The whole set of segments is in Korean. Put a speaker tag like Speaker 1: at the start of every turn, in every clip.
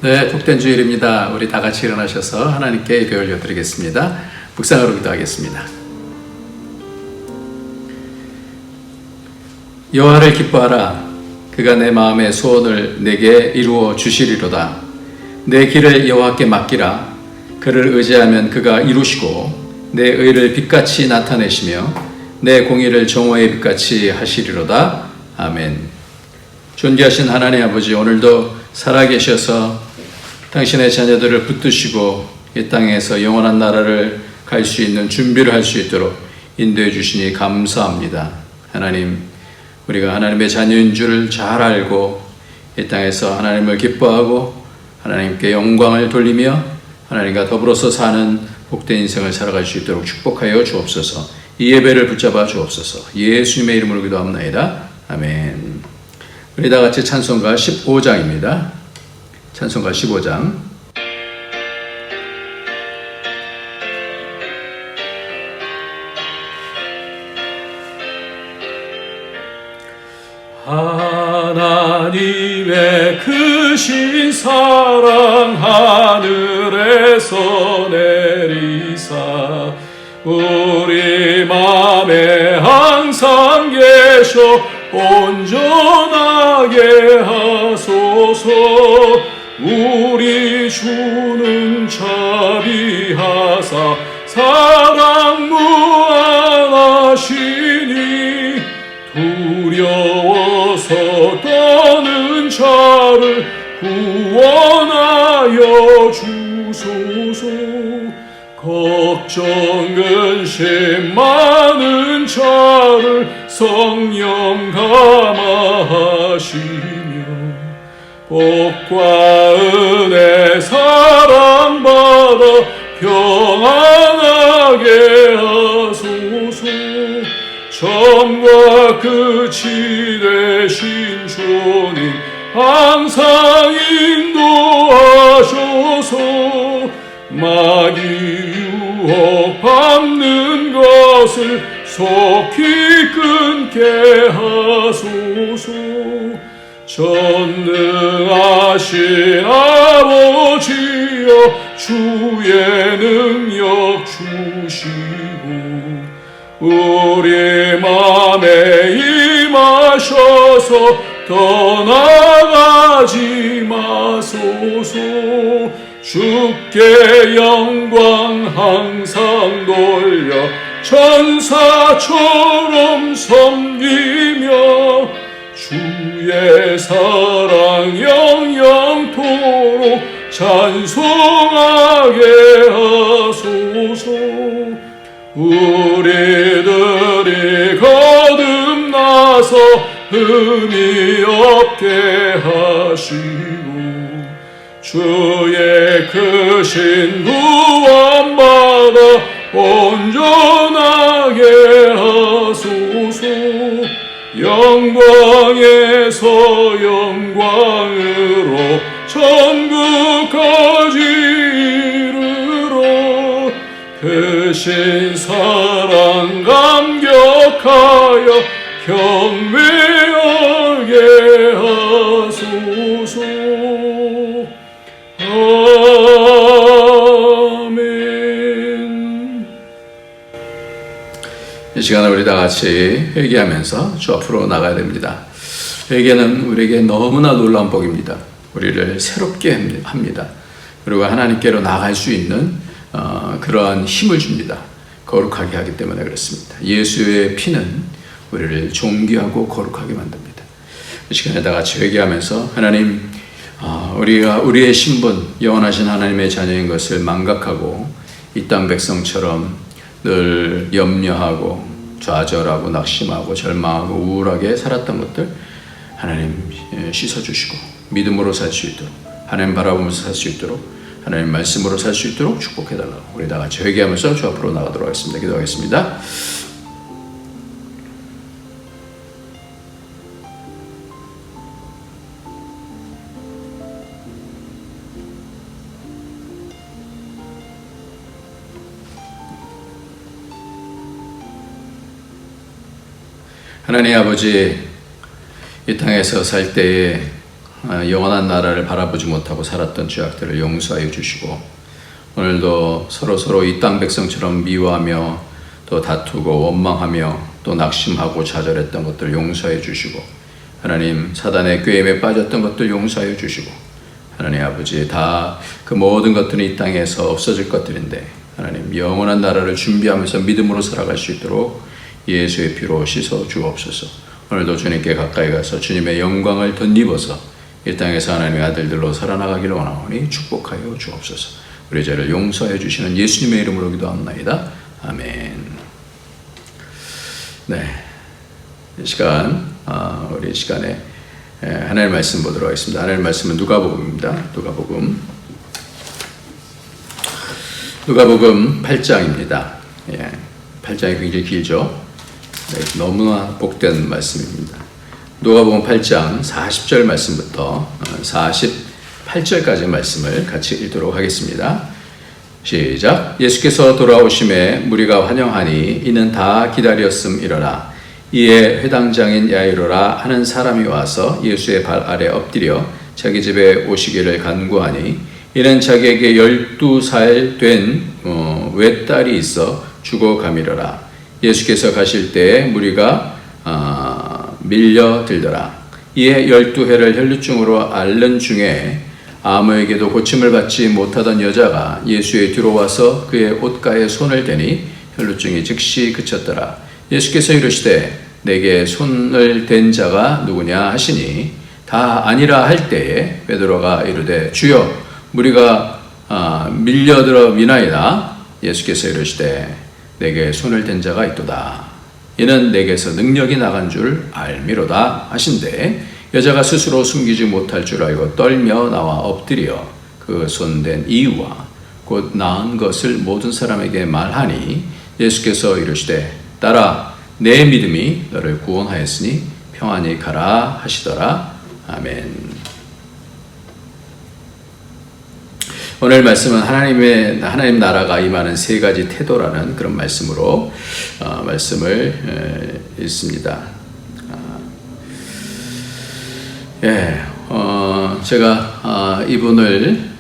Speaker 1: 네, 복된 주일입니다. 우리 다 같이 일어나셔서 하나님께 예배 올려드리겠습니다. 묵상하러 기도하겠습니다. 여호와를 기뻐하라. 그가 내 마음의 소원을 내게 이루어 주시리로다. 내 길을 여호와께 맡기라. 그를 의지하면 그가 이루시고 내 의를 빛같이 나타내시며 내 공의를 정오의 빛같이 하시리로다. 아멘. 존귀하신 하나님 아버지, 오늘도 살아계셔서 당신의 자녀들을 붙드시고 이 땅에서 영원한 나라를 갈 수 있는 준비를 할 수 있도록 인도해 주시니 감사합니다. 하나님, 우리가 하나님의 자녀인 줄을 잘 알고 이 땅에서 하나님을 기뻐하고 하나님께 영광을 돌리며 하나님과 더불어서 사는 복된 인생을 살아갈 수 있도록 축복하여 주옵소서. 이 예배를 붙잡아 주옵소서. 예수님의 이름으로 기도합나이다. 아멘. 우리 다 같이 찬송가 15장입니다. 찬송가 15장.
Speaker 2: 하나님의 크신 사랑 하늘에서 내리사 우리 맘에 항상 계셔 온전하게 하소서. 우리 주는 자비하사 사랑 무한하시니 두려워서 떠는 자를 구원하여 주소서. 걱정 근심 많은 자를 성령 감화하시며 복과 은혜 사랑받아 평안하게 하소서. 처음과 끝이 되신 주님 항상 인도하셔서 마귀 유혹 밟는 것을 속히 끊게 하소서. 전능하신 아버지여 주의 능력 주시고 우리 맘에 임하셔서 떠나가지 마소서. 주께 영광 항상 돌려 천사처럼 섬기며 주의 사랑 영영토록 찬송하게 하소서. 우리들이 거듭나서 흠이 없게 하시고 주의 크신 구원받아 온전하게 하소서. 영광에서 영광으로 천국까지 이르러 크신 사랑 감격하여 경배하게 하소서. 아멘.
Speaker 1: 이 시간에 우리 다 같이 회개하면서 주 앞으로 나가야 됩니다. 회개는 우리에게 너무나 놀라운 복입니다. 우리를 새롭게 합니다. 그리고 하나님께로 나갈 수 있는 그러한 힘을 줍니다. 거룩하게 하기 때문에 그렇습니다. 예수의 피는 우리를 존귀하고 거룩하게 만듭니다. 이 시간에 다 같이 회개하면서 하나님, 우리가 우리의 신분, 영원하신 하나님의 자녀인 것을 망각하고 이 땅 백성처럼 늘 염려하고 좌절하고 낙심하고 절망하고 우울하게 살았던 것들 하나님 씻어주시고 믿음으로 살 수 있도록, 하나님 바라보면서 살 수 있도록, 하나님 말씀으로 살 수 있도록 축복해달라고 우리 다 같이 회개하면서 주 앞으로 나가도록 하겠습니다. 기도하겠습니다. 하나님 아버지, 이 땅에서 살 때에 영원한 나라를 바라보지 못하고 살았던 죄악들을 용서하여 주시고, 오늘도 서로 이 땅 백성처럼 미워하며 또 다투고 원망하며 또 낙심하고 좌절했던 것들 용서해 주시고, 하나님 사단의 꾀임에 빠졌던 것들 용서해 주시고, 하나님 아버지 다 그 모든 것들은 이 땅에서 없어질 것들인데 하나님 영원한 나라를 준비하면서 믿음으로 살아갈 수 있도록 예수의 피로 씻어 주옵소서. 오늘도 주님께 가까이 가서 주님의 영광을 덧입어서 이 땅에서 하나님의 아들들로 살아나가기를 원하오니 축복하여 주옵소서. 우리 죄를 용서해 주시는 예수님의 이름으로 기도합나이다. 아멘. 네, 이 시간 우리 시간에 하나님의 말씀 보도록 하겠습니다. 하나님의 말씀은 누가복음입니다. 누가복음 8장입니다. 8장이 굉장히 길죠. 너무나 복된 말씀입니다. 누가복음 8장 40절 말씀부터 48절까지 말씀을 같이 읽도록 하겠습니다. 시작. 예수께서 돌아오심에 무리가 환영하니 이는 다 기다렸음이러라. 이에 회당장인 야이로라 하는 사람이 와서 예수의 발 아래 엎드려 자기 집에 오시기를 간구하니 이는 자기에게 12살 된 외딸이 있어 죽어가미러라. 예수께서 가실 때에 무리가 밀려들더라. 이에 12해를 혈루증으로 앓는 중에 아무에게도 고침을 받지 못하던 여자가 예수의 뒤로 와서 그의 옷가에 손을 대니 혈루증이 즉시 그쳤더라. 예수께서 이르시되 내게 손을 댄 자가 누구냐 하시니 다 아니라 할 때에 베드로가 이르되 주여 무리가 밀려들어 미나이다. 예수께서 이르시되 내게 손을 댄 자가 있도다. 이는 내게서 능력이 나간 줄 알미로다 하신대 여자가 스스로 숨기지 못할 줄 알고 떨며 나와 엎드려 그 손댄 이유와 곧 나은 것을 모든 사람에게 말하니 예수께서 이르시되 딸아 내 믿음이 너를 구원하였으니 평안히 가라 하시더라. 아멘. 오늘 말씀은 하나님 나라가 임하는 세 가지 태도라는 그런 말씀으로 말씀을 읽습니다. 제가 이분을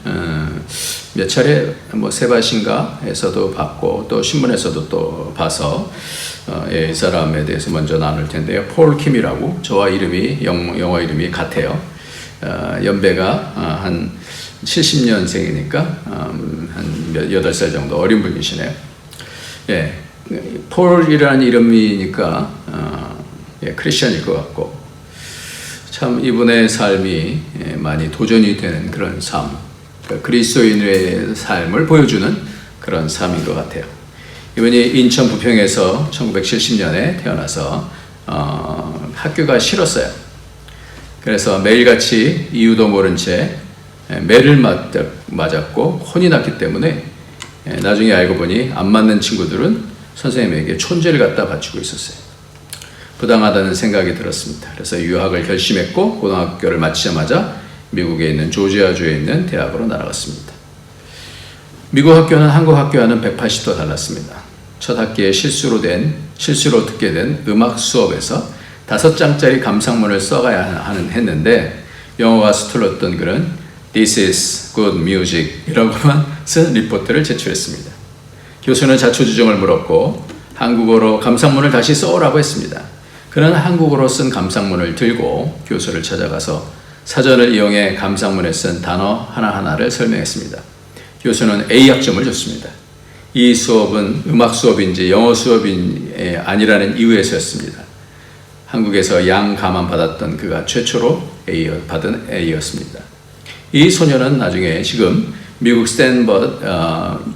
Speaker 1: 몇 차례 세바신가에서도 봤고 또 신문에서도 또 봐서 이 사람에 대해서 먼저 나눌 텐데요. 폴 킴이라고 저와 이름이 영어 이름이 같아요. 연배가 한 70년생이니까 한 8살 정도 어린 분이시네요. 폴이라는 이름이니까 크리스천일 것 같고 참 이분의 삶이 많이 도전이 되는 그런 삶, 그리스도인의 삶을 보여주는 그런 삶인 것 같아요. 이분이 인천 부평에서 1970년에 태어나서 학교가 싫었어요. 그래서 매일같이 이유도 모른 채 매를 맞았고 혼이 났기 때문에 나중에 알고 보니 안 맞는 친구들은 선생님에게 촌죄를 갖다 바치고 있었어요. 부당하다는 생각이 들었습니다. 그래서 유학을 결심했고 고등학교를 마치자마자 미국에 있는 조지아주에 있는 대학으로 날아갔습니다. 미국 학교는 한국 학교와는 180도 달랐습니다. 첫 학기에 실수로 듣게 된 음악 수업에서 5장짜리 감상문을 써가야 했는데 영어가 서툴렀던 글은 This is good music 이라고만 쓴 리포트를 제출했습니다. 교수는 자초지종을 물었고 한국어로 감상문을 다시 써오라고 했습니다. 그는 한국어로 쓴 감상문을 들고 교수를 찾아가서 사전을 이용해 감상문에 쓴 단어 하나하나를 설명했습니다. 교수는 A 학점을 줬습니다. 이 수업은 음악 수업인지 영어 수업이 아니라는 이유에서였습니다. 한국에서 양가만 받았던 그가 최초로 받은 A였습니다. 이 소녀는 나중에 지금 미국 스탠버드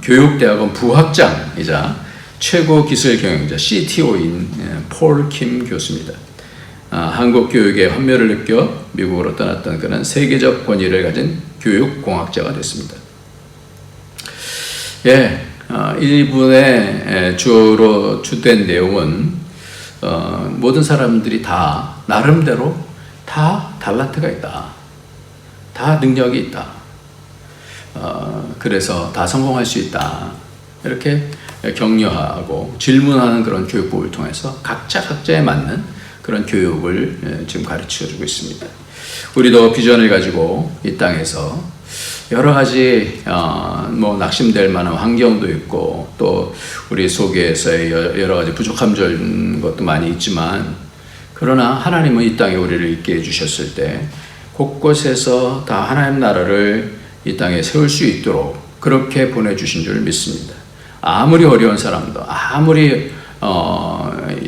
Speaker 1: 교육대학원 부학장이자 최고 기술 경영자 CTO인 폴 킴 교수입니다. 한국 교육의 환멸을 느껴 미국으로 떠났던 그는 세계적 권위를 가진 교육공학자가 됐습니다. 이분의 주로 주된 내용은 모든 사람들이 다 나름대로 다 달란트가 있다. 다 능력이 있다. 그래서 다 성공할 수 있다. 이렇게 격려하고 질문하는 그런 교육법을 통해서 각자에 맞는 그런 교육을 지금 가르쳐주고 있습니다. 우리도 비전을 가지고 이 땅에서 여러 가지 낙심될 만한 환경도 있고 또 우리 속에서의 여러 가지 부족함인 것도 많이 있지만, 그러나 하나님은 이 땅에 우리를 있게 해주셨을 때 곳곳에서 다 하나님 나라를 이 땅에 세울 수 있도록 그렇게 보내주신 줄 믿습니다. 아무리 어려운 사람도, 아무리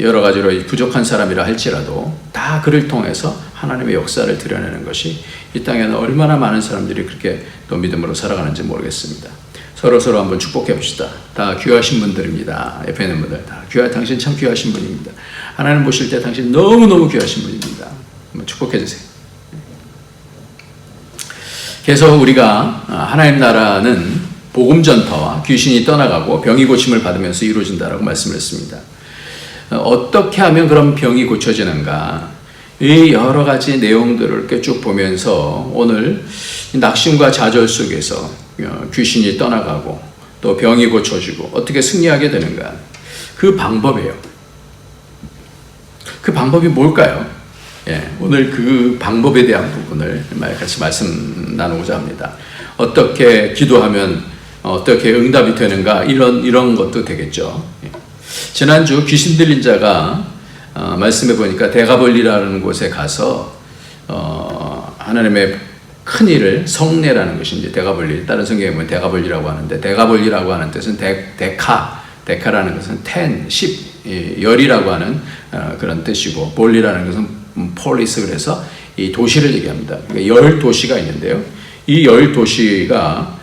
Speaker 1: 여러 가지로 부족한 사람이라 할지라도 다 그를 통해서 하나님의 역사를 드러내는 것이 이 땅에는 얼마나 많은 사람들이 그렇게 또 믿음으로 살아가는지 모르겠습니다. 서로 한번 축복해 봅시다. 다 귀하신 분들입니다. 옆에 있는 분들 다 당신 참 귀하신 분입니다. 하나님 보실 때 당신 너무너무 귀하신 분입니다. 한번 축복해 주세요. 계속 우리가 하나님 나라는 복음 전파와 귀신이 떠나가고 병이 고침을 받으면서 이루어진다라고 말씀을 했습니다. 어떻게 하면 그런 병이 고쳐지는가? 이 여러 가지 내용들을 이렇게 쭉 보면서 오늘 낙심과 좌절 속에서 귀신이 떠나가고 또 병이 고쳐지고 어떻게 승리하게 되는가? 그 방법이에요. 그 방법이 뭘까요? 오늘 그 방법에 대한 부분을 같이 말씀 나누고자 합니다. 어떻게 기도하면 어떻게 응답이 되는가? 이런 것도 되겠죠. 지난주 귀신 들린 자가 말씀해 보니까 데가볼리라는 곳에 가서 하나님의 큰 일을 성례라는 것이 이제 데가볼리, 다른 성경에 보면 데가볼리라고 하는데, 데가볼리라고 하는 뜻은 데카라는 것은 10, 열이라고 하는 그런 뜻이고, 볼리라는 것은 폴리스, 그래서 이 도시를 얘기합니다. 그러니까 10도시가 있는데요. 이 10도시가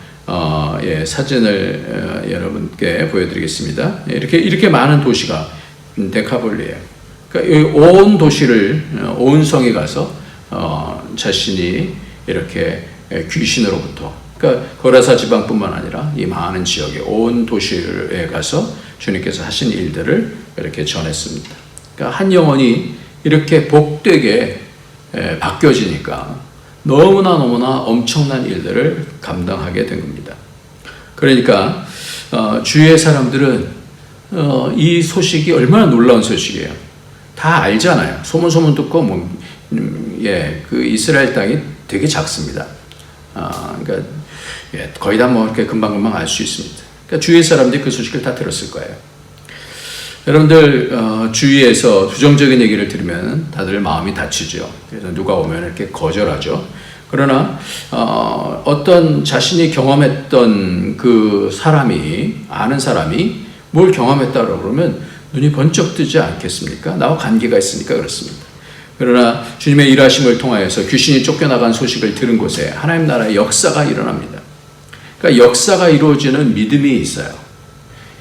Speaker 1: 사진을 여러분께 보여드리겠습니다. 이렇게 많은 도시가 데카볼리예요. 그러니까 온 도시를, 온 성에 가서 자신이 이렇게 귀신으로부터, 그러니까 거라사 지방뿐만 아니라 이 많은 지역에 온 도시에 가서 주님께서 하신 일들을 이렇게 전했습니다. 그러니까 한 영혼이 이렇게 복되게 바뀌어지니까 너무나 엄청난 일들을 감당하게 된 겁니다. 그러니까 주위의 사람들은 이 소식이 얼마나 놀라운 소식이에요. 다 알잖아요. 소문 듣고 그 이스라엘 땅이 되게 작습니다. 그러니까 거의 다 이렇게 금방 알 수 있습니다. 그러니까 주위의 사람들이 그 소식을 다 들었을 거예요. 여러분들 주위에서 부정적인 얘기를 들으면 다들 마음이 다치죠. 그래서 누가 오면 이렇게 거절하죠. 그러나 어떤 자신이 경험했던 그 사람이, 아는 사람이 뭘 경험했다고 그러면 눈이 번쩍 뜨지 않겠습니까? 나와 관계가 있으니까 그렇습니다. 그러나 주님의 일하심을 통하여서 귀신이 쫓겨나간 소식을 들은 곳에 하나님 나라의 역사가 일어납니다. 그러니까 역사가 이루어지는 믿음이 있어요.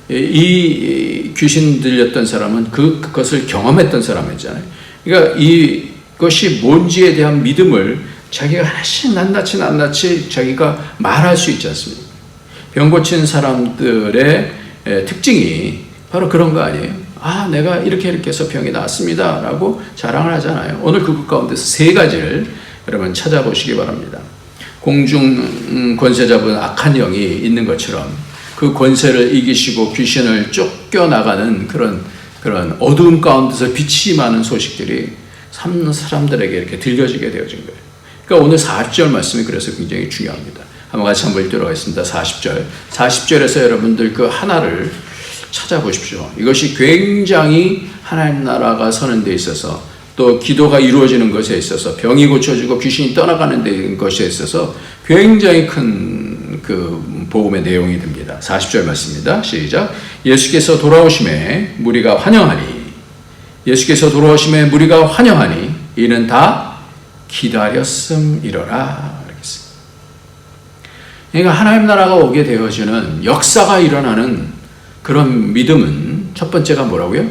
Speaker 1: 이 귀신 들렸던 사람은 그것을 경험했던 사람이잖아요. 그러니까 이것이 뭔지에 대한 믿음을 자기가 하나씩 낱낱이 자기가 말할 수 있지 않습니까? 병 고친 사람들의 특징이 바로 그런 거 아니에요? 내가 이렇게 해서 병이 나았습니다 라고 자랑을 하잖아요. 오늘 그것 가운데서 3가지를 여러분 찾아보시기 바랍니다. 공중 권세 잡은 악한 영이 있는 것처럼 그 권세를 이기시고 귀신을 쫓겨나가는 그런 어두움 가운데서 빛이 많은 소식들이 사람들에게 이렇게 들려지게 되어진 거예요. 그러니까 오늘 40절 말씀이 그래서 굉장히 중요합니다. 한번 같이 한번 읽도록 하겠습니다. 40절에서 여러분들 그 하나를 찾아보십시오. 이것이 굉장히 하나님 나라가 서는 데 있어서, 또 기도가 이루어지는 것에 있어서, 병이 고쳐지고 귀신이 떠나가는 데 것에 있어서 굉장히 큰 그 복음의 내용이 됩니다. 40절 말씀입니다. 시작. 예수께서 돌아오심에 무리가 환영하니, 예수께서 돌아오심에 무리가 환영하니 이는 다 기다렸음이로라. 그러니까 하나님 나라가 오게 되어지는, 역사가 일어나는 그런 믿음은 첫 번째가 뭐라고요?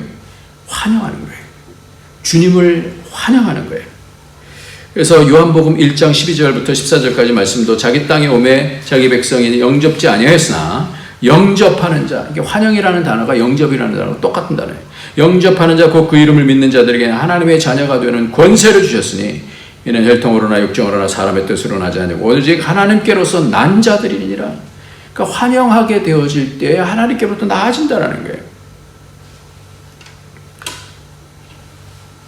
Speaker 1: 환영하는 거예요. 주님을 환영하는 거예요. 그래서 요한복음 1장 12절부터 14절까지 말씀도 자기 땅에 오매 자기 백성이 영접지 아니하였으나 영접하는 자, 이게 환영이라는 단어가 영접이라는 단어가 똑같은 단어예요. 영접하는 자, 곧 그 이름을 믿는 자들에게 하나님의 자녀가 되는 권세를 주셨으니 이는 혈통으로나 육정으로나 사람의 뜻으로 나지 아니고 오직 하나님께로서 난 자들이니라. 그러니까 환영하게 되어질 때 하나님께로부터 나아진다는 거예요.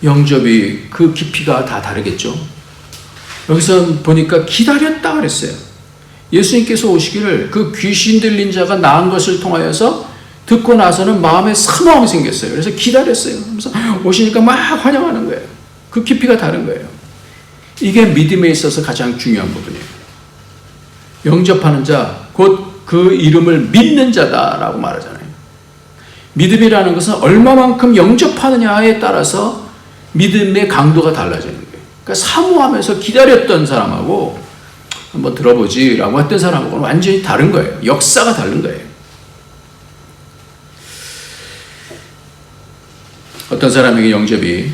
Speaker 1: 영접이 그 깊이가 다 다르겠죠. 여기서 보니까 기다렸다 그랬어요. 예수님께서 오시기를 그 귀신 들린 자가 나은 것을 통하여서 듣고 나서는 마음에 사모함이 생겼어요. 그래서 기다렸어요. 그래서 오시니까 막 환영하는 거예요. 그 깊이가 다른 거예요. 이게 믿음에 있어서 가장 중요한 부분이에요. 영접하는 자, 곧 그 이름을 믿는 자다라고 말하잖아요. 믿음이라는 것은 얼마만큼 영접하느냐에 따라서 믿음의 강도가 달라지는 거예요. 그러니까 사모하면서 기다렸던 사람하고 한번 들어보지라고 했던 사람하고는 완전히 다른 거예요. 역사가 다른 거예요. 어떤 사람에게 영접이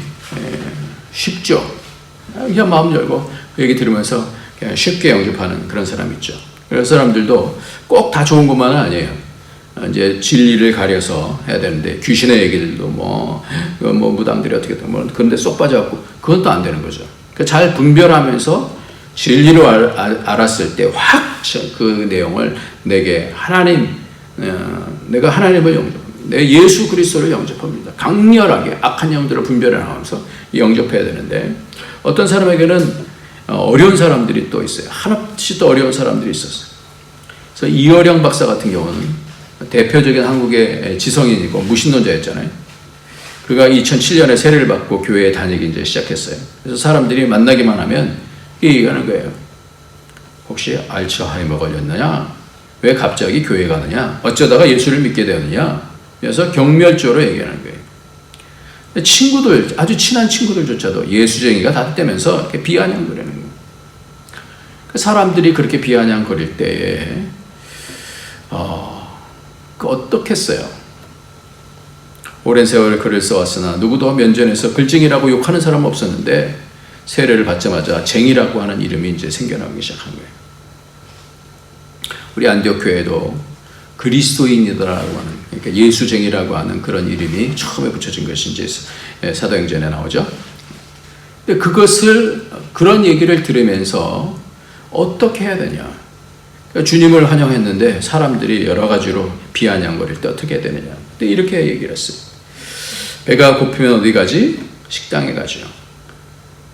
Speaker 1: 쉽죠. 그냥 마음 열고 그 얘기 들으면서 그냥 쉽게 영접하는 그런 사람이 있죠. 그런 사람들도 꼭 다 좋은 것만은 아니에요. 이제 진리를 가려서 해야 되는데 귀신의 얘기들도 뭐 무당들이 어떻게 뭐 그런데 쏙 빠져갖고 그건 또 안 되는 거죠. 그러니까 잘 분별하면서 진리로 알았을 때 확 그 내용을 내게 내가 하나님을 내 예수 그리스도를 영접합니다. 강렬하게 악한 영들을 분별해 나가면서 영접해야 되는데 어떤 사람에게는 어려운 사람들이 또 있어요. 한없이 또 어려운 사람들이 있었어요. 그래서 이어령 박사 같은 경우는 대표적인 한국의 지성인이고 무신론자였잖아요. 그가 2007년에 세례를 받고 교회에 다니기 이제 시작했어요. 그래서 사람들이 만나기만 하면 얘기하는 거예요. 혹시 알츠하이머 걸렸느냐? 왜 갑자기 교회 가느냐? 어쩌다가 예수를 믿게 되었느냐? 그래서 경멸적으로 얘기하는 거예요. 친구들, 아주 친한 친구들조차도 예수쟁이가 다 되면서 이렇게 비아냥거리는 거예요. 사람들이 그렇게 비아냥거릴 때에 어떻겠어요? 오랜 세월 글을 써왔으나 누구도 면전에서 글쟁이라고 욕하는 사람은 없었는데 세례를 받자마자 쟁이라고 하는 이름이 이제 생겨나기 시작한 거예요. 우리 안디옥 교회도 그리스도인이다라고 하는, 그러니까 예수쟁이라고 하는 그런 이름이 처음에 붙여진 것이 이제 사도행전에 나오죠. 근데 그런 얘기를 들으면서 어떻게 해야 되냐? 그러니까 주님을 환영했는데 사람들이 여러 가지로 비아냥거릴 때 어떻게 해야 되느냐? 근데 이렇게 얘기를 했어요. 배가 고프면 어디 가지? 식당에 가죠.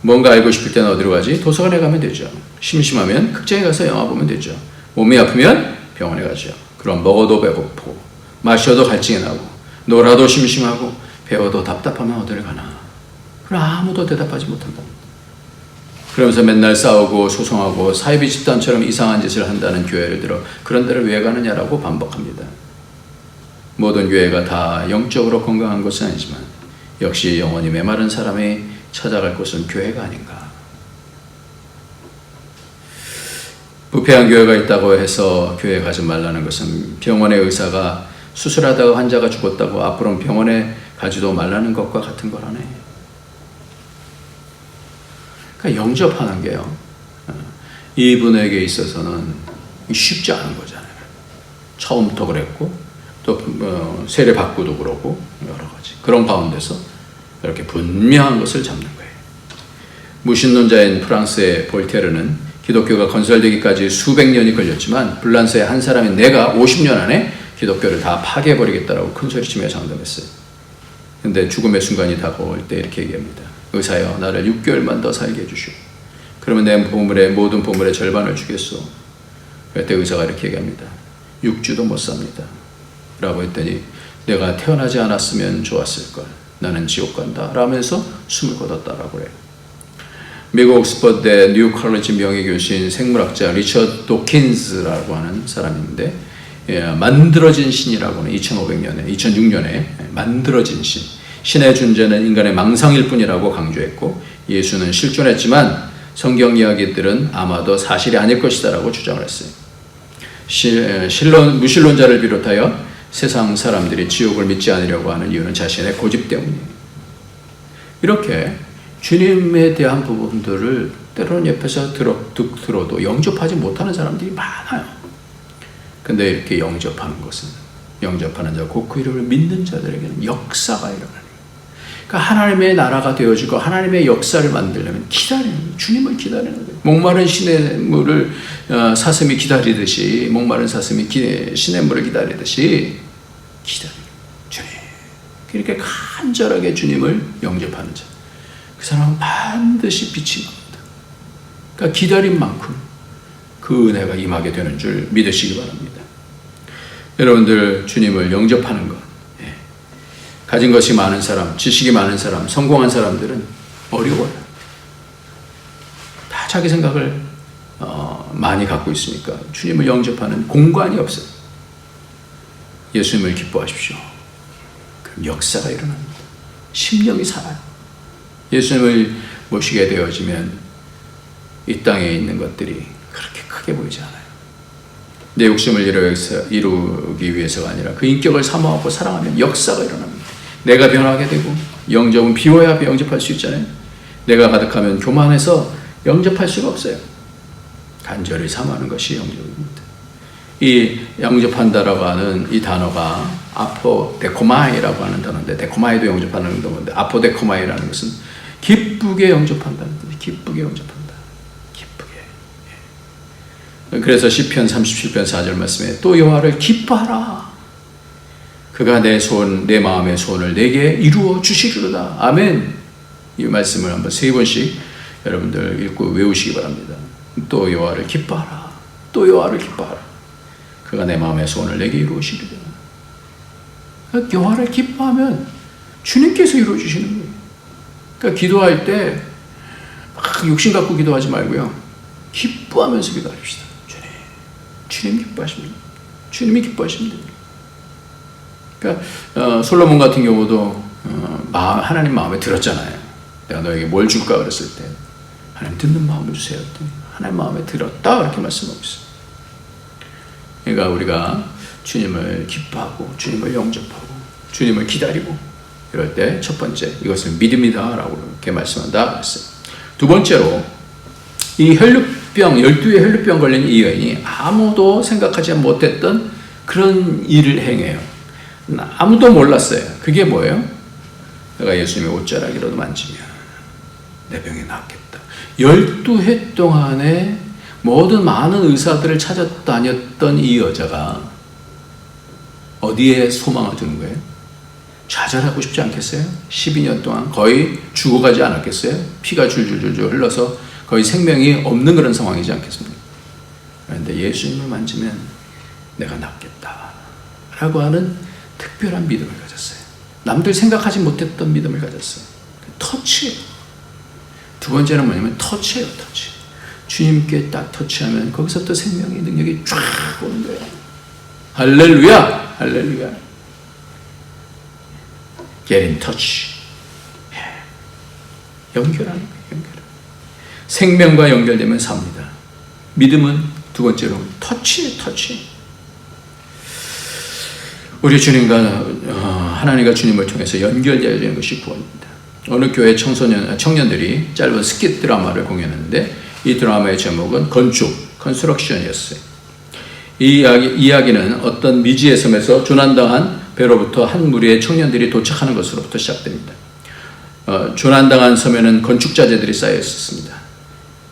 Speaker 1: 뭔가 알고 싶을 때는 어디로 가지? 도서관에 가면 되죠. 심심하면 극장에 가서 영화 보면 되죠. 몸이 아프면 병원에 가죠. 그럼 먹어도 배고프고 마셔도 갈증이 나고 놀아도 심심하고 배워도 답답하면 어디를 가나? 그럼 아무도 대답하지 못한다. 그러면서 맨날 싸우고 소송하고 사이비 집단처럼 이상한 짓을 한다는 교회를 들어 그런 데를 왜 가느냐라고 반복합니다. 모든 교회가 다 영적으로 건강한 것은 아니지만 역시 영혼이 메마른 사람이 찾아갈 곳은 교회가 아닌가. 부패한 교회가 있다고 해서 교회에 가지 말라는 것은 병원의 의사가 수술하다가 환자가 죽었다고 앞으로는 병원에 가지도 말라는 것과 같은 거라네. 그러니까 영접하는 게요, 이분에게 있어서는 쉽지 않은 거잖아요. 처음부터 그랬고 또 세례 받고도 그러고 여러 가지 그런 가운데서 이렇게 분명한 것을 잡는 거예요. 무신론자인 프랑스의 볼테르는 기독교가 건설되기까지 수백 년이 걸렸지만 불란서의 한 사람인 내가 50년 안에 기독교를 다 파괴해버리겠다라고 큰소리치며 장담했어요. 근데 죽음의 순간이 다가올 때 이렇게 얘기합니다. 의사여, 나를 6개월만 더 살게 해주시오. 그러면 내 모든 보물의 절반을 주겠소. 그때 의사가 이렇게 얘기합니다. 6주도 못 삽니다. 라고 했더니 내가 태어나지 않았으면 좋았을걸. 나는 지옥 간다. 라면서 숨을 거뒀다라고 그래요. 미국 옥스퍼드대 뉴 컬리지 명예교수인 생물학자 리처드 도킨즈라고 하는 사람인데 만들어진 신이라고 하는 2006년에 만들어진 신. 신의 존재는 인간의 망상일 뿐이라고 강조했고 예수는 실존했지만 성경 이야기들은 아마도 사실이 아닐 것이다 라고 주장을 했어요. 무신론자를 비롯하여 세상 사람들이 지옥을 믿지 않으려고 하는 이유는 자신의 고집 때문이에요. 이렇게 주님에 대한 부분들을 때로는 옆에서 들어도 영접하지 못하는 사람들이 많아요. 근데 이렇게 영접하는 자, 곧 그 이름을 믿는 자들에게는 역사가 일어나요. 그러니까 하나님의 나라가 되어지고 하나님의 역사를 만들려면 주님을 기다리는 거예요. 목마른 시냇물을 사슴이 기다리듯이, 목마른 사슴이 시냇물을 기다리듯이 기다리는 주님. 이렇게 간절하게 주님을 영접하는 자, 그 사람은 반드시 빛이 납니다. 그러니까 기다린 만큼 그 은혜가 임하게 되는 줄 믿으시기 바랍니다. 여러분들 주님을 영접하는 것, 가진 것이 많은 사람, 지식이 많은 사람, 성공한 사람들은 어려워요. 다 자기 생각을 많이 갖고 있으니까 주님을 영접하는 공간이 없어요. 예수님을 기뻐하십시오. 그럼 역사가 일어납니다. 심령이 살아요. 예수님을 모시게 되어지면 이 땅에 있는 것들이 그렇게 크게 보이지 않아요. 내 욕심을 이루기 위해서가 아니라 그 인격을 사모하고 사랑하면 역사가 일어납니다. 내가 변하게 되고, 영접은 비워야 영접할 수 있잖아요. 내가 가득하면 교만해서 영접할 수가 없어요. 간절히 사모하는 것이 영접입니다. 이 영접한다라고 하는 이 단어가 아포데코마이라고 하는 단어인데, 데코마이도 영접하는 단어인데, 아포데코마이라는 것은 기쁘게 영접한다는 뜻이에요. 기쁘게 영접한다. 기쁘게. 그래서 시편 37편 4절 말씀에 또 여호와를 기뻐하라. 그가 내 마음의 소원을 내게 이루어 주시리로다. 아멘. 이 말씀을 한번 3번씩 여러분들 읽고 외우시기 바랍니다. 또 여호와를 기뻐하라. 또 여호와를 기뻐하라. 그가 내 마음의 소원을 내게 이루시리로다. 그러니까 여호와를 기뻐하면 주님께서 이루어 주시는 거예요. 그러니까 기도할 때 막 욕심 갖고 기도하지 말고요. 기뻐하면서 기도합시다. 주님 기뻐하십니다. 주님이 기뻐하십니다. 그러니까 솔로몬 같은 경우도 하나님 마음에 들었잖아요. 내가 너에게 뭘 줄까 그랬을 때 하나님 듣는 마음을 주세요. 하나님 마음에 들었다 그렇게 말씀하고 있어요. 그러니까 우리가 주님을 기뻐하고 주님을 영접하고 주님을 기다리고 이럴 때 첫 번째 이것은 믿음이다 라고 이렇게 말씀한다 그랬어요. 두 번째로 이 혈루병 12의 혈루병 걸린 이 여인이 아무도 생각하지 못했던 그런 일을 행해요. 아무도 몰랐어요. 그게 뭐예요? 내가 예수님의 옷자락이라도 만지면 내 병이 낫겠다. 12해 동안에 모든 많은 의사들을 찾아다녔던 이 여자가 어디에 소망을 두는 거예요? 좌절하고 싶지 않겠어요? 12년 동안 거의 죽어가지 않았겠어요? 피가 줄줄줄줄 흘러서 거의 생명이 없는 그런 상황이지 않겠습니까? 그런데 예수님을 만지면 내가 낫겠다 라고 하는 특별한 믿음을 가졌어요. 남들 생각하지 못했던 믿음을 가졌어요. 터치예요. 두 번째는 뭐냐면 터치예요. 터치. 주님께 딱 터치하면 거기서부터 생명의 능력이 쫙 오는 거예요. 할렐루야! 할렐루야! Get in touch. 연결하는 거예요. 연결. 생명과 연결되면 삽니다. 믿음은 두 번째로 터치예요. 터치. 우리 주님과 하나님과 주님을 통해서 연결되어지는 것이 구원입니다. 어느 교회 청년들이 짧은 스킷 드라마를 공연했는데 이 드라마의 제목은 건축, 컨스트럭션이었어요. 이 이야기는 어떤 미지의 섬에서 조난당한 배로부터 한 무리의 청년들이 도착하는 것으로부터 시작됩니다. 조난당한 섬에는 건축자재들이 쌓여 있었습니다.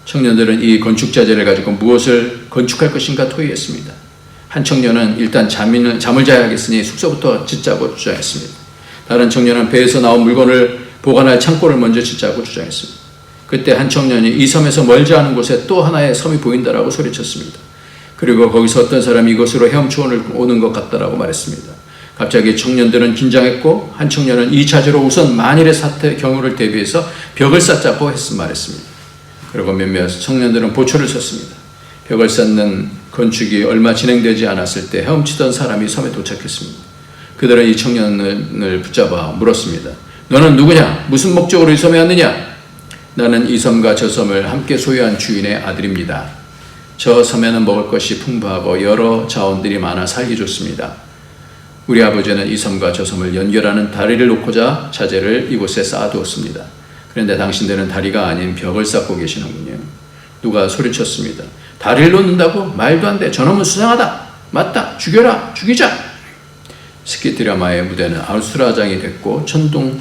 Speaker 1: 청년들은 이 건축자재를 가지고 무엇을 건축할 것인가 토의했습니다. 한 청년은 일단 잠을 자야겠으니 숙소부터 짓자고 주장했습니다. 다른 청년은 배에서 나온 물건을 보관할 창고를 먼저 짓자고 주장했습니다. 그때 한 청년이 이 섬에서 멀지 않은 곳에 또 하나의 섬이 보인다라고 소리쳤습니다. 그리고 거기서 어떤 사람이 이곳으로 헤엄쳐 오는 것 같다라고 말했습니다. 갑자기 청년들은 긴장했고 한 청년은 이 자재로 우선 만일의 사태 경우를 대비해서 벽을 쌓자고 말했습니다. 그리고 몇몇 청년들은 보초를 섰습니다. 벽을 쌓는 건축이 얼마 진행되지 않았을 때 헤엄치던 사람이 섬에 도착했습니다. 그들은 이 청년을 붙잡아 물었습니다. 너는 누구냐? 무슨 목적으로 이 섬에 왔느냐? 나는 이 섬과 저 섬을 함께 소유한 주인의 아들입니다. 저 섬에는 먹을 것이 풍부하고 여러 자원들이 많아 살기 좋습니다. 우리 아버지는 이 섬과 저 섬을 연결하는 다리를 놓고자 자재를 이곳에 쌓아두었습니다. 그런데 당신들은 다리가 아닌 벽을 쌓고 계시는군요. 누가 소리쳤습니다. 다리를 놓는다고? 말도 안 돼. 저놈은 수상하다. 맞다. 죽여라. 죽이자. 스키 드라마의 무대는 아우스트라장이 됐고 천둥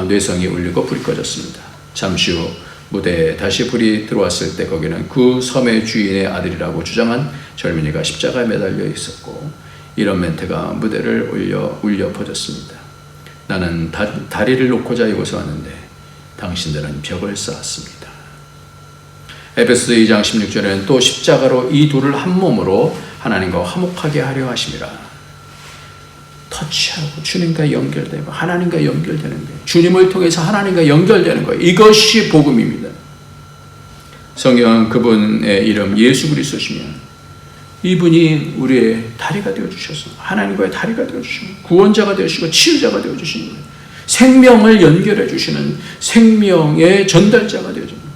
Speaker 1: 뇌성이 울리고 불이 꺼졌습니다. 잠시 후 무대에 다시 불이 들어왔을 때 거기는 그 섬의 주인의 아들이라고 주장한 젊은이가 십자가에 매달려 있었고 이런 멘트가 무대를 울려 퍼졌습니다. 나는 다리를 놓고자 이곳에 왔는데 당신들은 벽을 쌓았습니다. 에베소서 2장 16절에는 또 십자가로 이 둘을 한 몸으로 하나님과 화목하게 하려 하심이라. 터치하고 주님과 연결되고 하나님과 연결되는 거예요. 주님을 통해서 하나님과 연결되는 거예요. 이것이 복음입니다. 성경은 그분의 이름 예수 그리스도시면 이분이 우리의 다리가 되어주셔서 하나님과의 다리가 되어주시고 구원자가 되어주시고 치유자가 되어주시는 거예요. 생명을 연결해 주시는 생명의 전달자가 되어주는 거예요.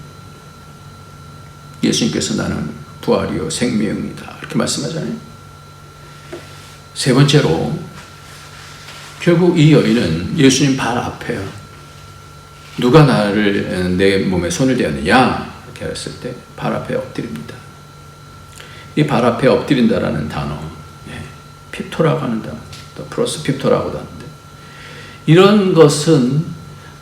Speaker 1: 예수님께서 나는 부활이요 생명이다 이렇게 말씀하잖아요. 세 번째로 결국 이 여인은 예수님 발 앞에요. 누가 나를 내 몸에 손을 대었느냐 이렇게 했을 때 발 앞에 엎드립니다. 이 발 앞에 엎드린다라는 단어, 핍토라고 하는 단어, 또 플러스 핍토라고도 하는데 이런 것은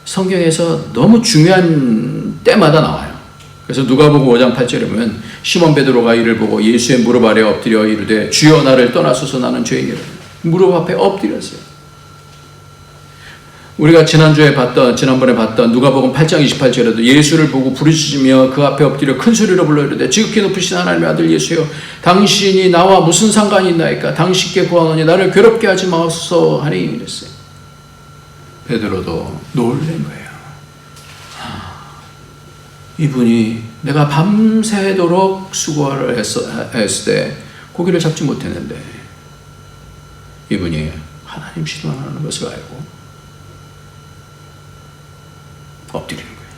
Speaker 1: 성경에서 너무 중요한 때마다 나와요. 그래서 누가복음 5장 8절에 보면 시몬 베드로가 이를 보고 예수의 무릎 아래 엎드려 이르되 주여 나를 떠나소서 나는 죄인이라. 무릎 앞에 엎드렸어요. 우리가 지난번에 봤던 누가복음 8장 28절에도 예수를 보고 부르짖으며 그 앞에 엎드려 큰 소리로 불러 이르되 지극히 높으신 하나님의 아들 예수여 당신이 나와 무슨 상관이 있나이까 당신께 구하노니 나를 괴롭게 하지 마옵소서 하니 이랬어요. 베드로도 놀란 거예요. 이분이 내가 밤새도록 수고를 했을 때 고기를 잡지 못했는데 이분이 하나님 시도하는 것을 알고 엎드리는 거예요.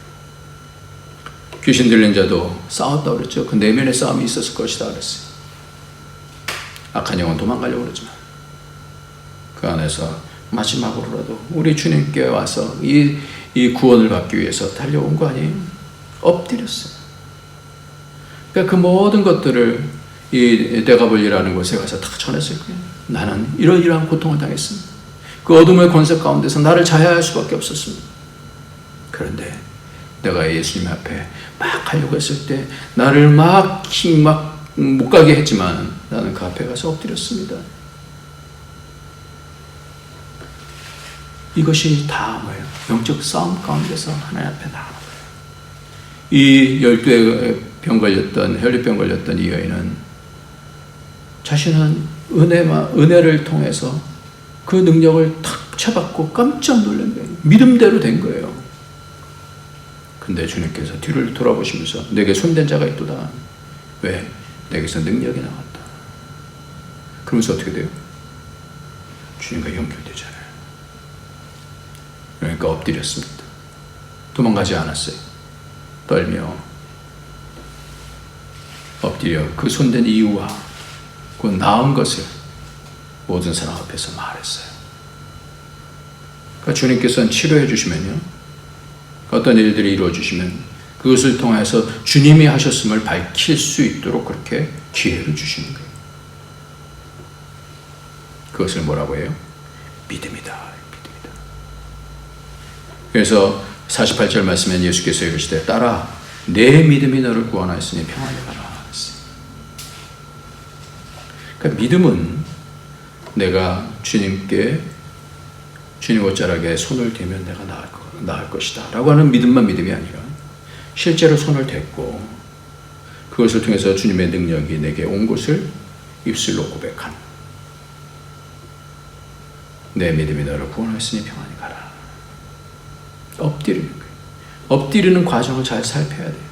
Speaker 1: 귀신 들린 자도 싸웠다고 그랬죠. 그 내면의 싸움이 있었을 것이다 그랬어요. 악한 영혼 도망가려고 그러지만 그 안에서 마지막으로라도 우리 주님께 와서 이 구원을 받기 위해서 달려온 거 아니에요? 엎드렸어요. 그러니까 그 모든 것들을 이 데가볼리라는 곳에 가서 다 전했을 거예요. 나는 이러이러한 고통을 당했습니다. 그 어둠의 권세 가운데서 나를 자해할 수밖에 없었습니다. 그런데 내가 예수님 앞에 막 가려고 했을 때 나를 막 못 가게 했지만 나는 그 앞에 가서 엎드렸습니다. 이것이 다 뭐예요? 영적 싸움 가운데서 하나님 앞에 나가는 거예요. 이 12의 병 걸렸던 혈류병 걸렸던 이 여인은 자신은 은혜를 통해서 그 능력을 탁 쳐받고 깜짝 놀란 거예요. 믿음대로 된 거예요. 근데 주님께서 뒤를 돌아보시면서 내게 손댄 자가 있도다. 왜? 내게서 능력이 나왔다. 그러면서 어떻게 돼요? 주님과 연결되잖아요. 그러니까 엎드렸습니다. 도망가지 않았어요. 떨며 엎드려 그 손댄 이유와 그 나은 것을 모든 사람 앞에서 말했어요. 그러니까 주님께서는 치료해 주시면요, 어떤 일들이 이루어지시면 그것을 통해서 주님이 하셨음을 밝힐 수 있도록 그렇게 기회를 주시는 거예요. 그것을 뭐라고 해요? 믿음이다. 믿음이다. 그래서 48절 말씀엔 예수께서 이르시되 딸아 내 믿음이 너를 구원하였으니 평안히 가라. 그러니까 믿음은 내가 주님 옷자락에 손을 대면 내가 나을 것이다 라고 하는 믿음만 믿음이 아니라 실제로 손을 댔고 그것을 통해서 주님의 능력이 내게 온 것을 입술로 고백한 내 믿음이 너를 구원하였으니 평안히 가라. 엎드리는 거예요. 엎드리는 과정을 잘 살펴야 돼요.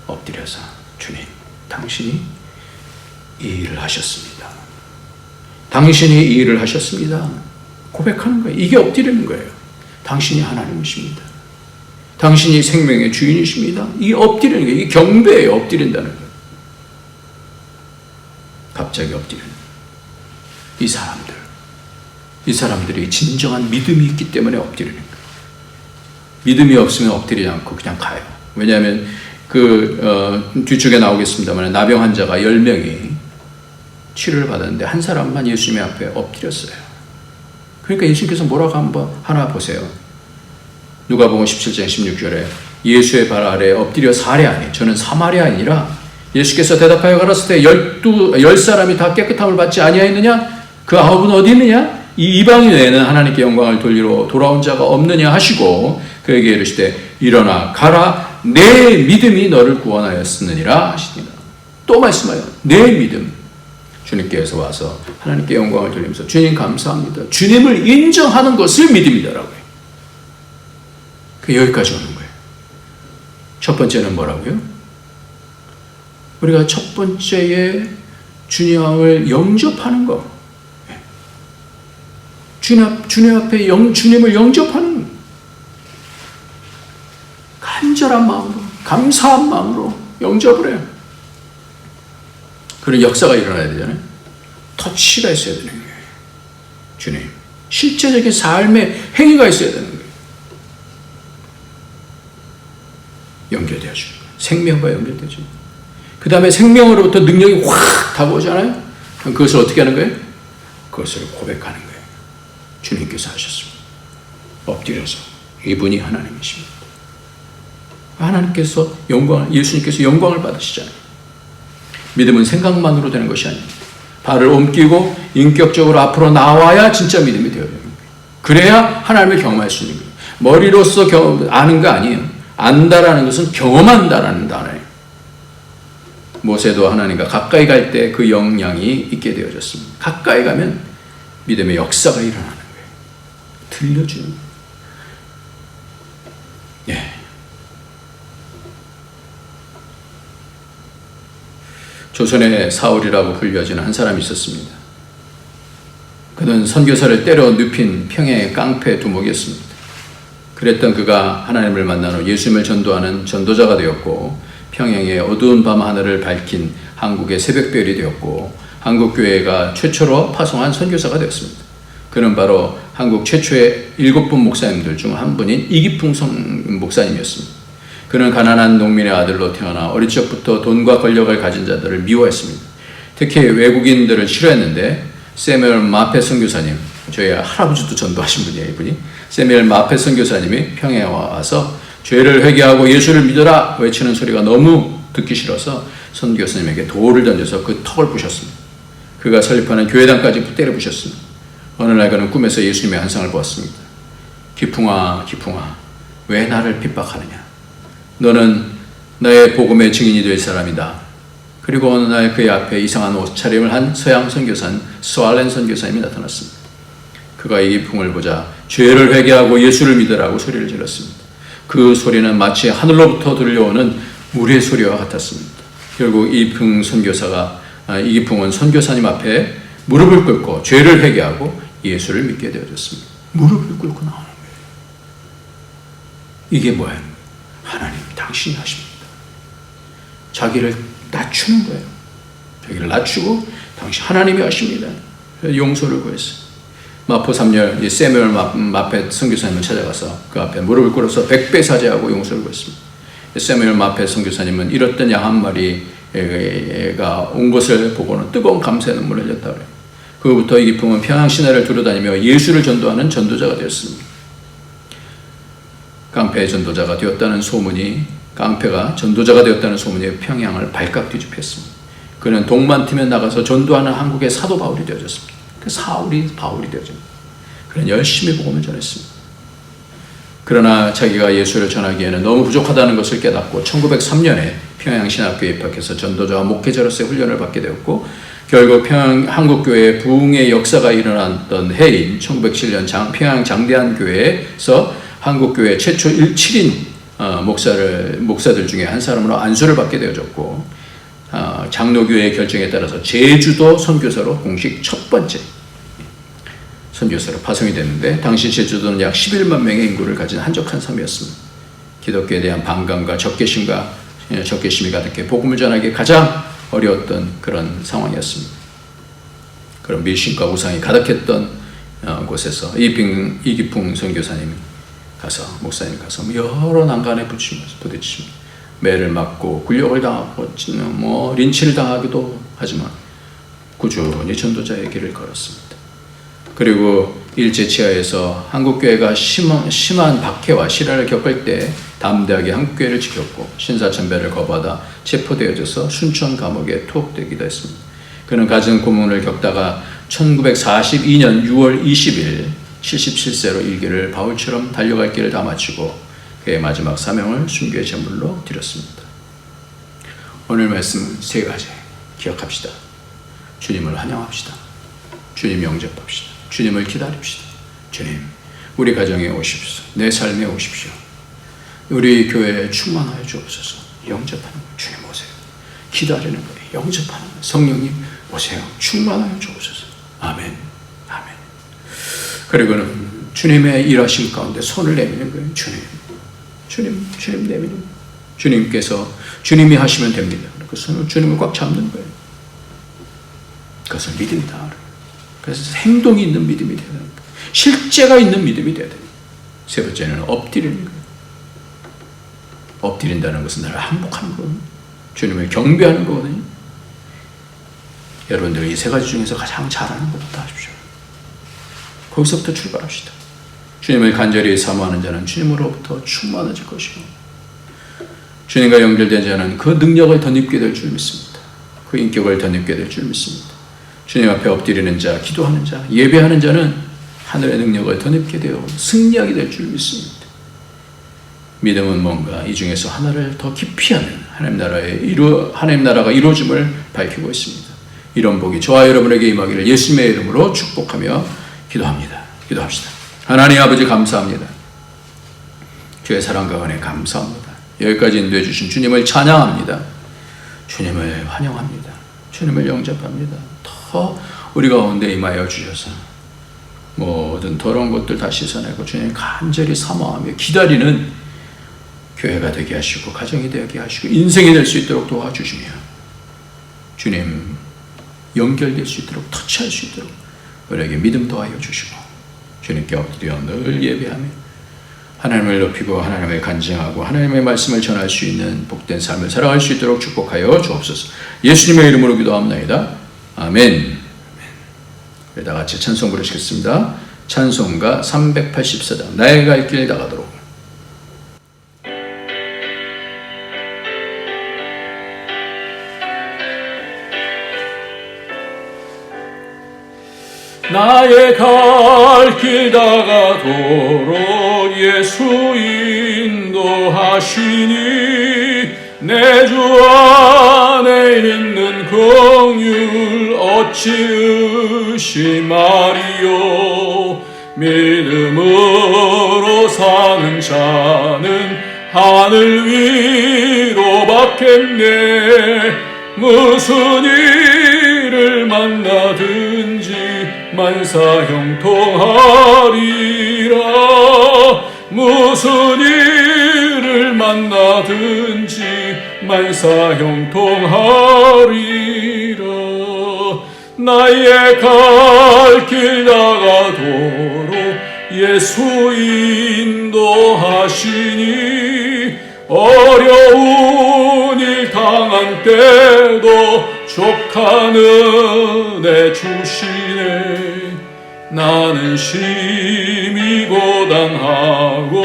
Speaker 1: 엎드려서 주님 당신이 이 일을 하셨습니다. 당신이 이 일을 하셨습니다. 고백하는 거예요. 이게 엎드리는 거예요. 당신이 하나님이십니다. 당신이 생명의 주인이십니다. 이게 엎드리는 거예요. 이게 경배예요. 엎드린다는 거예요. 갑자기 엎드리는 이 사람들이 진정한 믿음이 있기 때문에 엎드리는 거예요. 믿음이 없으면 엎드리지 않고 그냥 가요. 왜냐하면 뒤쪽에 나오겠습니다만 나병 환자가 10명이 치료를 받았는데 한 사람만 예수님 앞에 엎드렸어요. 그러니까 예수님께서 뭐라고 하나 보세요. 누가복음 17장 16절에 예수의 발 아래 엎드려 사례하니 저는 사마리아인이라 예수께서 대답하여 가라사대 10사람이 다 깨끗함을 받지 아니하였느냐? 그 9은 어디 있느냐? 이 이방인 외에는 하나님께 영광을 돌리러 돌아온 자가 없느냐 하시고 그에게 이르시되 일어나 가라 내 믿음이 너를 구원하였느니라 하십니다. 또 말씀하여 내 믿음. 주님께서 와서 하나님께 영광을 돌리면서 주님 감사합니다. 주님을 인정하는 것을 믿음이다라고 해요. 여기까지 오는 거예요. 첫 번째는 뭐라고요? 우리가 첫 번째에 주님을 영접하는 거. 주님 앞에 주님을 영접하는 거. 간절한 마음으로, 감사한 마음으로 영접을 해요. 그런 역사가 일어나야 되잖아요. 터치가 있어야 되는 거예요. 주님. 실제적인 삶의 행위가 있어야 되는 거예요. 연결되어 주는 거예요. 생명과 연결되어 주는 거예요. 그 다음에 생명으로부터 능력이 확 다가오잖아요. 그럼 그것을 어떻게 하는 거예요? 그것을 고백하는 거예요. 주님께서 하셨습니다. 엎드려서 이분이 하나님이십니다. 하나님께서 예수님께서 영광을 받으시잖아요. 믿음은 생각만으로 되는 것이 아닙니다. 발을 옮기고 인격적으로 앞으로 나와야 진짜 믿음이 되어야 됩니다. 그래야 하나님을 경험할 수 있는 거예요. 머리로서 아는 거 아니에요. 안다라는 것은 경험한다라는 단어예요. 모세도 하나님과 가까이 갈 때 그 영향이 있게 되어졌습니다. 가까이 가면 믿음의 역사가 일어나는 거예요. 들려주는 거예요. 예. 조선의 사울이라고 불려지는 한 사람이 있었습니다. 그는 선교사를 때려 눕힌 평양의 깡패 두목이었습니다. 그랬던 그가 하나님을 만난 후 예수님을 전도하는 전도자가 되었고 평양의 어두운 밤 하늘을 밝힌 한국의 새벽별이 되었고 한국교회가 최초로 파송한 선교사가 되었습니다. 그는 바로 한국 최초의 7분 목사님들 중 한 분인 이기풍 목사님이었습니다. 그는 가난한 농민의 아들로 태어나 어릴 적부터 돈과 권력을 가진 자들을 미워했습니다. 특히 외국인들을 싫어했는데 세뮤얼 마페 선교사님, 저희 할아버지도 전도하신 분이에요. 이분이 세뮤얼 마페 선교사님이 평양에 와서 죄를 회개하고 예수를 믿어라 외치는 소리가 너무 듣기 싫어서 선교사님에게 돌을 던져서 그 턱을 부셨습니다. 그가 설립하는 교회당까지 때려 부셨습니다. 어느 날 그는 꿈에서 예수님의 환상을 보았습니다. 기풍아 기풍아 왜 나를 핍박하느냐. 너는 나의 복음의 증인이 될 사람이다. 그리고 어느 날 그의 앞에 이상한 옷차림을 한 서양 선교사인 스왈렌 선교사님이 나타났습니다. 그가 이 기풍을 보자 죄를 회개하고 예수를 믿으라고 소리를 질렀습니다. 그 소리는 마치 하늘로부터 들려오는 물의 소리와 같았습니다. 결국 이기풍 이기풍은 선교사님 앞에 무릎을 꿇고 죄를 회개하고 예수를 믿게 되어졌습니다. 무릎을 꿇고 나오는 거예요. 이게 뭐예요? 하나님 당신이 하십니다. 자기를 낮추는 거예요. 자기를 낮추고 당신 하나님이 하십니다. 용서를 구했어요. 마포 3열 세뮤얼 마페 선교사님을 찾아가서 그 앞에 무릎을 꿇어서 100배 사죄하고 용서를 구했습니다. 세뮤얼 마페 선교사님은 잃었던 양 한 마리가 온 것을 보고는 뜨거운 감사의 눈물을 흘렸다고 해요. 그로부터 이기풍은 평양 시내를 두루다니며 예수를 전도하는 전도자가 되었습니다. 깡패 전도자가 되었다는 소문이 깡패가 전도자가 되었다는 소문이 평양을 발칵 뒤집혔습니다. 그는 동만 튀면 나가서 전도하는 한국의 사도 바울이 되어졌습니다. 그 사울이 바울이 되어집니다. 그는 열심히 복음을 전했습니다. 그러나 자기가 예수를 전하기에는 너무 부족하다는 것을 깨닫고 1903년에 평양신학교에 입학해서 전도자와 목회자로서의 훈련을 받게 되었고 결국 한국교회의 부흥의 역사가 일어났던 해인 1907년 평양 장대한교회에서 한국교회 최초 7인 목사들 중에 한 사람으로 안수를 받게 되어졌고 장로교회의 결정에 따라서 제주도 선교사로 공식 첫 번째 선교사로 파송이 됐는데 당시 제주도는 약 11만 명의 인구를 가진 한적한 섬이었습니다. 기독교에 대한 반감과 적개심이 가득해 복음을 전하기 가장 어려웠던 그런 상황이었습니다. 그런 미신과 우상이 가득했던 곳에서 이기풍 선교사님이 목사님 가서 여러 난간에 부딪히며 매를 맞고 굴욕을 당하고 린치를 당하기도 하지만 꾸준히 전도자의 길을 걸었습니다. 그리고 일제치하에서 한국교회가 심한 박해와 실화를 겪을 때 담대하게 한국교회를 지켰고 신사참배를 거부하다 체포되어져서 순천 감옥에 투옥되기도 했습니다. 그는 가정 고문을 겪다가 1942년 6월 20일 77세로 일기를 바울처럼 달려갈 길을 다 마치고 그의 마지막 사명을 순교의 제물로 드렸습니다. 오늘 말씀은 세 가지 기억합시다. 주님을 환영합시다. 주님 영접합시다. 주님을 기다립시다. 주님, 우리 가정에 오십시오. 내 삶에 오십시오. 우리 교회에 충만하여 주옵소서. 영접하는 거예요. 주님 오세요. 기다리는 거예요. 영접하는 거예요. 성령님 오세요. 충만하여 주옵소서. 아멘. 아멘. 그리고는 주님의 일하심 가운데 손을 내미는 거예요. 주님 내미는 거예요. 주님께서 주님이 하시면 됩니다. 그 손을 주님을 꽉 잡는 거예요. 그것을 믿음이다. 그래서 행동이 있는 믿음이 되는 거예요. 실제가 있는 믿음이 되야 됩니다. 세 번째는 엎드리는 거예요. 엎드린다는 것은 나를 항복하는 거거든요. 주님을 경배하는 거거든요. 여러분들 이 세 가지 중에서 가장 잘하는 것부터 하십시오. 거기서부터 출발합시다. 주님을 간절히 사모하는 자는 주님으로부터 충만해질 것이고, 주님과 연결된 자는 그 능력을 덧입게 될 줄 믿습니다. 그 인격을 덧입게 될 줄 믿습니다. 주님 앞에 엎드리는 자, 기도하는 자, 예배하는 자는 하늘의 능력을 덧입게 되어 승리하게 될 줄 믿습니다. 믿음은 뭔가 이 중에서 하나를 더 깊이 하는 하나님 나라가 이루어짐을 밝히고 있습니다. 이런 복이 저와 여러분에게 임하기를 예수님의 이름으로 축복하며 기도합시다. 하나님 아버지 감사합니다. 주의 사랑과 은혜 감사합니다. 여기까지 인도해 주신 주님을 찬양합니다. 주님을 환영합니다. 주님을 영접합니다. 더 우리 가운데 임하여 주셔서 모든 더러운 것들 다 씻어내고 주님 간절히 사모하며 기다리는 교회가 되게 하시고, 가정이 되게 하시고, 인생이 될 수 있도록 도와주시며, 주님 연결될 수 있도록, 터치할 수 있도록 우리에게 믿음 더하여 주시고, 주님께 엎드려 늘 예배하며 하나님을 높이고 하나님을 간증하고 하나님의 말씀을 전할 수 있는 복된 삶을 살아갈 수 있도록 축복하여 주옵소서. 예수님의 이름으로 기도합나이다. 아멘. 우리 다 같이 찬송 부르시겠습니다. 찬송가 384장 나의 갈 길 다가도록.
Speaker 2: 나의 갈 길 다가도록 예수 인도하시니 내 주 안에 있는 긍휼 어찌 의심하리요. 믿음으로 사는 자는 하늘 위로 받겠네. 무슨 일을 만나든지 만사형통하리라. 무슨 일을 만나든지 만사형통하리라. 나의 갈 길 다가도록 예수 인도하시니 어려운 일 당한 때도 족한 은혜 주시네. 나는 심히 고단하고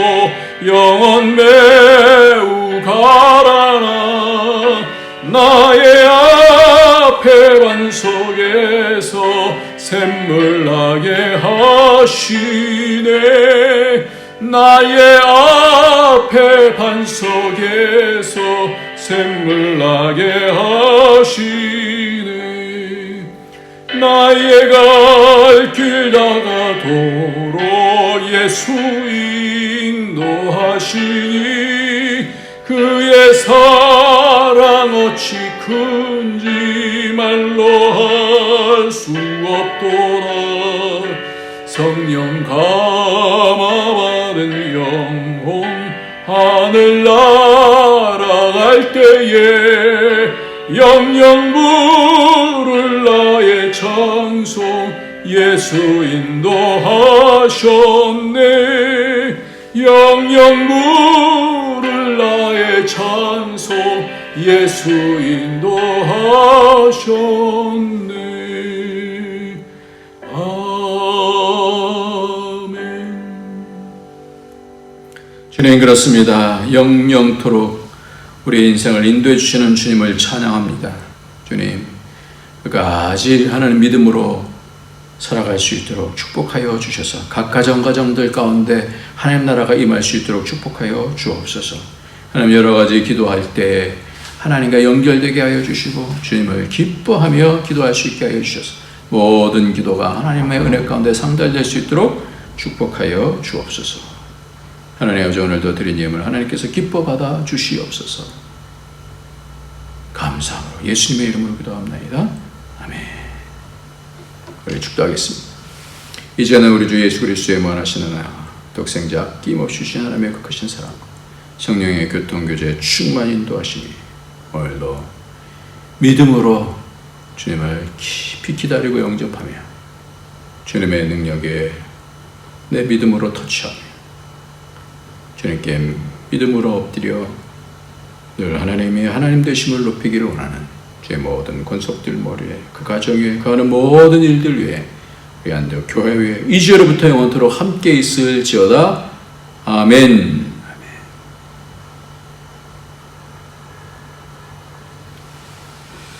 Speaker 2: 영원 매우 가라나. 나의 앞에 반석에서 샘물 나게 하시네. 나의 앞에 반석에서 샘물 나게 하시네. 나의 갈 길 다가도록 예수 인도하시니 그의 사랑 어찌 큰지 말로 할 수 없도다. 성령 감화받은 영혼 하늘 날아갈 때에 영영 부를 나의 찬송 예수 인도하셨네. 영영 부를 나의 찬송 예수 인도하셨네.
Speaker 1: 주님, 그렇습니다. 영영토록 우리 인생을 인도해 주시는 주님을 찬양합니다. 주님, 끝까지 하나님 믿음으로 살아갈 수 있도록 축복하여 주셔서 각 가정들 가운데 하나님 나라가 임할 수 있도록 축복하여 주옵소서. 하나님 여러 가지 기도할 때 하나님과 연결되게 하여 주시고 주님을 기뻐하며 기도할 수 있게 하여 주셔서 모든 기도가 하나님의 은혜 가운데 상달될 수 있도록 축복하여 주옵소서. 하나님 아버지 오늘도 드린 예물 하나님께서 기뻐 받아 주시옵소서. 감사함으로 예수님의 이름으로 기도합나이다. 아멘. 우리 축도하겠습니다. 이제는 우리 주 예수 그리스도의 무한하신 은혜, 독생자 끼임없이 주신 하나님의 그 크신 사랑, 성령의 교통교제 충만히 인도하시니 오늘도 믿음으로 주님을 깊이 기다리고 영접하며 주님의 능력에 내 믿음으로 터치하며 주님께 믿음으로 엎드려 늘 하나님이 하나님 되심을 높이기를 원하는 제 모든 권속들 머리에 그 가정 위에 그 하는 모든 일들 위에 우리 안되어 교회 위에 이제로부터 영원토록 함께 있을지어다. 아멘.